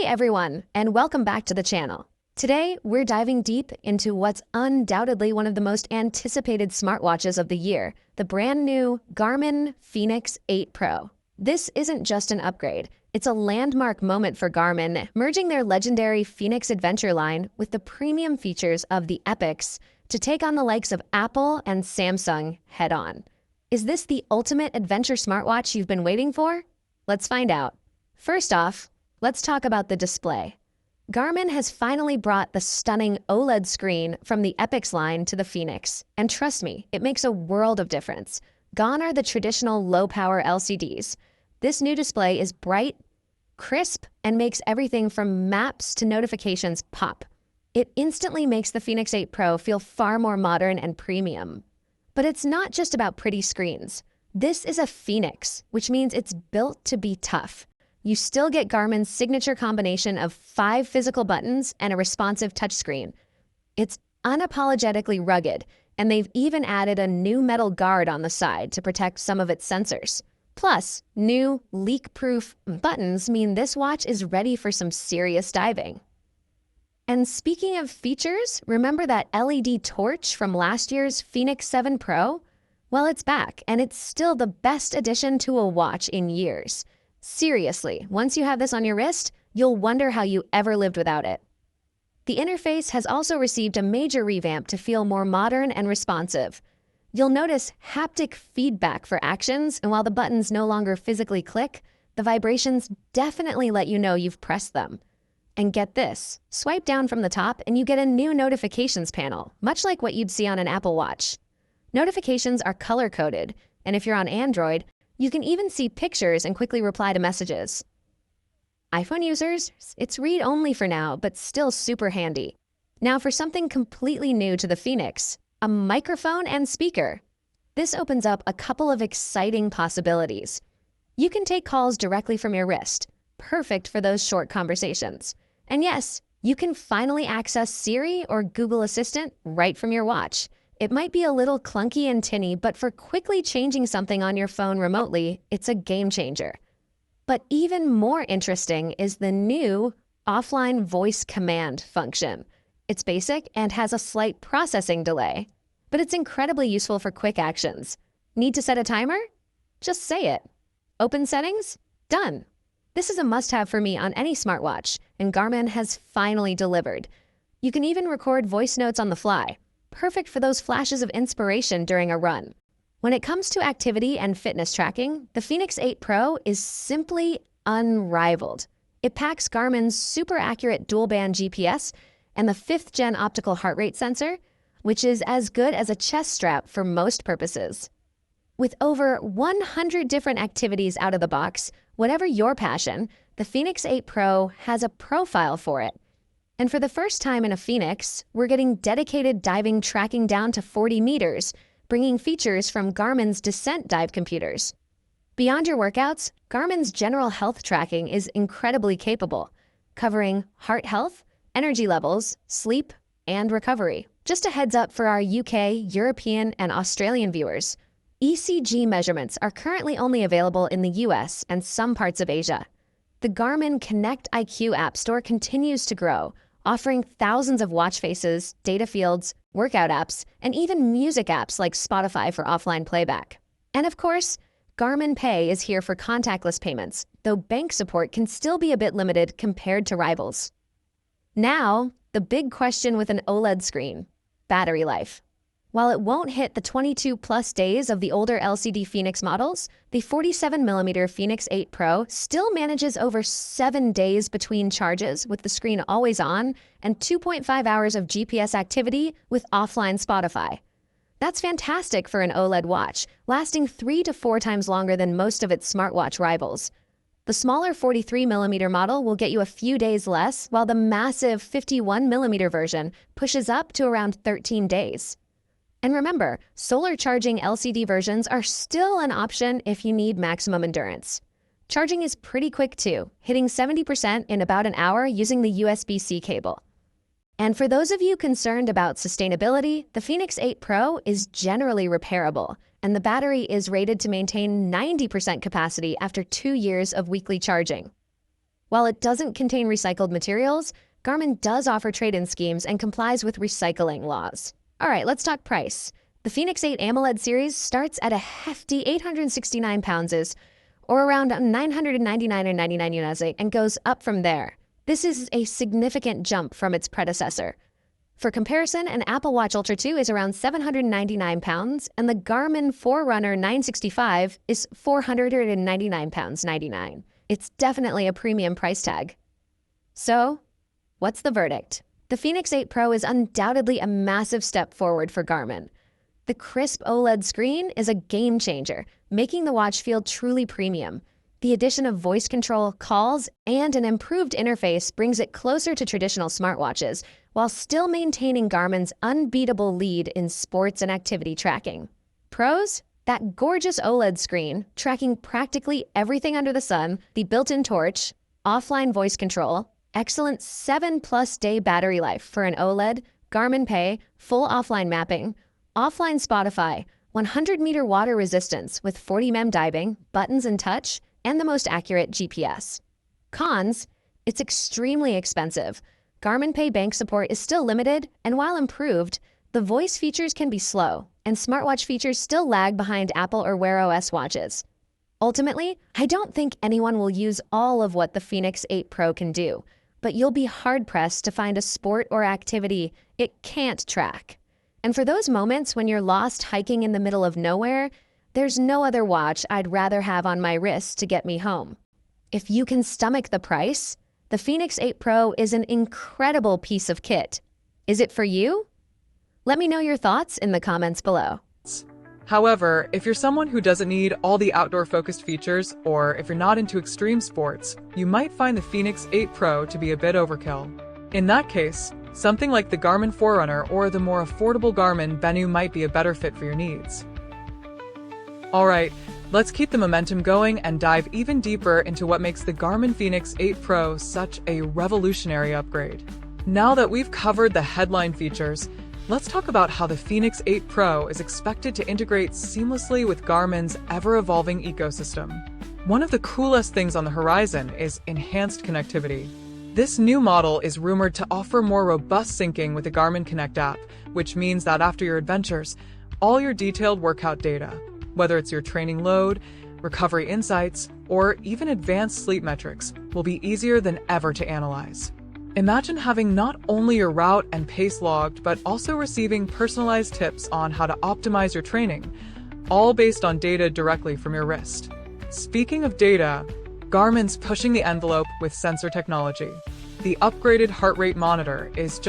everyone, and welcome back to the channel. Today, we're diving deep into what's undoubtedly one of the most anticipated smartwatches of the year, the brand new Garmin Fenix 8 Pro. This isn't just an upgrade, it's a landmark moment for Garmin, merging their legendary Fenix Adventure line with the premium features of the Epix to take on the likes of Apple and Samsung head-on. Is this the ultimate adventure smartwatch you've been waiting for? Let's find out. First off, let's talk about the display. Garmin has finally brought the stunning OLED screen from the Epix line to the Fenix, and trust me, it makes a world of difference. Gone are the traditional low-power LCDs. This new display is bright, crisp, and makes everything from maps to notifications pop. It instantly makes the Fenix 8 Pro feel far more modern and premium. But it's not just about pretty screens. This is a Fenix, which means it's built to be tough. You still get Garmin's signature combination of 5 physical buttons and a responsive touchscreen. It's unapologetically rugged, and they've even added a new metal guard on the side to protect some of its sensors. Plus, new leak-proof buttons mean this watch is ready for some serious diving. And speaking of features, remember that LED torch from last year's Fenix 7 Pro? Well, it's back, and it's still the best addition to a watch in years. Seriously, once you have this on your wrist, you'll wonder how you ever lived without it. The interface has also received a major revamp to feel more modern and responsive. You'll notice haptic feedback for actions, and while the buttons no longer physically click, the vibrations definitely let you know you've pressed them. And get this, swipe down from the top and you get a new notifications panel, much like what you'd see on an Apple Watch. Notifications are color-coded, and if you're on Android, you can even see pictures and quickly reply to messages. iPhone users, it's read-only for now, but still super handy. Now for something completely new to the Fenix, a microphone and speaker. This opens up a couple of exciting possibilities. You can take calls directly from your wrist, perfect for those short conversations. And yes, you can finally access Siri or Google Assistant right from your watch. It might be a little clunky and tinny, but for quickly changing something on your phone remotely, it's a game changer. But even more interesting is the new offline voice command function. It's basic and has a slight processing delay, but it's incredibly useful for quick actions. Need to set a timer? Just say it. Open settings? Done. This is a must-have for me on any smartwatch, and Garmin has finally delivered. You can even record voice notes on the fly. Perfect for those flashes of inspiration during a run. When it comes to activity and fitness tracking, the Fenix 8 Pro is simply unrivaled. It packs Garmin's super accurate dual-band GPS and the 5th-gen optical heart rate sensor, which is as good as a chest strap for most purposes. With over 100 different activities out of the box, whatever your passion, the Fenix 8 Pro has a profile for it. And for the first time in a Fenix, we're getting dedicated diving tracking down to 40 meters, bringing features from Garmin's Descent dive computers. Beyond your workouts, Garmin's general health tracking is incredibly capable, covering heart health, energy levels, sleep, and recovery. Just a heads up for our UK, European, and Australian viewers. ECG measurements are currently only available in the US and some parts of Asia. The Garmin Connect IQ app store continues to grow, offering thousands of watch faces, data fields, workout apps, and even music apps like Spotify for offline playback. And of course, Garmin Pay is here for contactless payments, though bank support can still be a bit limited compared to rivals. Now, the big question with an OLED screen: battery life. While it won't hit the 22-plus days of the older LCD Fenix models, the 47mm Fenix 8 Pro still manages over 7 days between charges with the screen always on and 2.5 hours of GPS activity with offline Spotify. That's fantastic for an OLED watch, lasting 3 to 4 times longer than most of its smartwatch rivals. The smaller 43mm model will get you a few days less, while the massive 51mm version pushes up to around 13 days. And remember, solar charging LCD versions are still an option if you need maximum endurance. Charging is pretty quick too, hitting 70% in about an hour using the USB-C cable. And for those of you concerned about sustainability, the Fenix 8 Pro is generally repairable, and the battery is rated to maintain 90% capacity after 2 years of weekly charging. While it doesn't contain recycled materials, Garmin does offer trade-in schemes and complies with recycling laws. All right, let's talk price. The Fenix 8 AMOLED series starts at a hefty 869 pounds, or around $999.99 and goes up from there. This is a significant jump from its predecessor. For comparison, an Apple Watch Ultra 2 is around 799 pounds, and the Garmin Forerunner 965 is 499 pounds 99. It's definitely a premium price tag. So, what's the verdict? The Fenix 8 Pro is undoubtedly a massive step forward for Garmin. The crisp OLED screen is a game changer, making the watch feel truly premium. The addition of voice control, calls, and an improved interface brings it closer to traditional smartwatches, while still maintaining Garmin's unbeatable lead in sports and activity tracking. Pros? That gorgeous OLED screen, tracking practically everything under the sun, the built-in torch, offline voice control, excellent 7+ day battery life for an OLED, Garmin Pay, full offline mapping, offline Spotify, 100-meter water resistance with 40 mm diving, buttons and touch, and the most accurate GPS. Cons? It's extremely expensive. Garmin Pay bank support is still limited, and while improved, the voice features can be slow, and smartwatch features still lag behind Apple or Wear OS watches. Ultimately, I don't think anyone will use all of what the Fenix 8 Pro can do, but you'll be hard-pressed to find a sport or activity it can't track. And for those moments when you're lost hiking in the middle of nowhere, there's no other watch I'd rather have on my wrist to get me home. If you can stomach the price, the Fenix 8 Pro is an incredible piece of kit. Is it for you? Let me know your thoughts in the comments below. However, if you're someone who doesn't need all the outdoor-focused features, or if you're not into extreme sports, you might find the Fenix 8 Pro to be a bit overkill. In that case, something like the Garmin Forerunner or the more affordable Garmin Venu might be a better fit for your needs. Alright, let's keep the momentum going and dive even deeper into what makes the Garmin Fenix 8 Pro such a revolutionary upgrade. Now that we've covered the headline features, let's talk about how the Fenix 8 Pro is expected to integrate seamlessly with Garmin's ever-evolving ecosystem. One of the coolest things on the horizon is enhanced connectivity. This new model is rumored to offer more robust syncing with the Garmin Connect app, which means that after your adventures, all your detailed workout data, whether it's your training load, recovery insights, or even advanced sleep metrics, will be easier than ever to analyze. Imagine having not only your route and pace logged, but also receiving personalized tips on how to optimize your training, all based on data directly from your wrist. Speaking of data, Garmin's pushing the envelope with sensor technology. The upgraded heart rate monitor is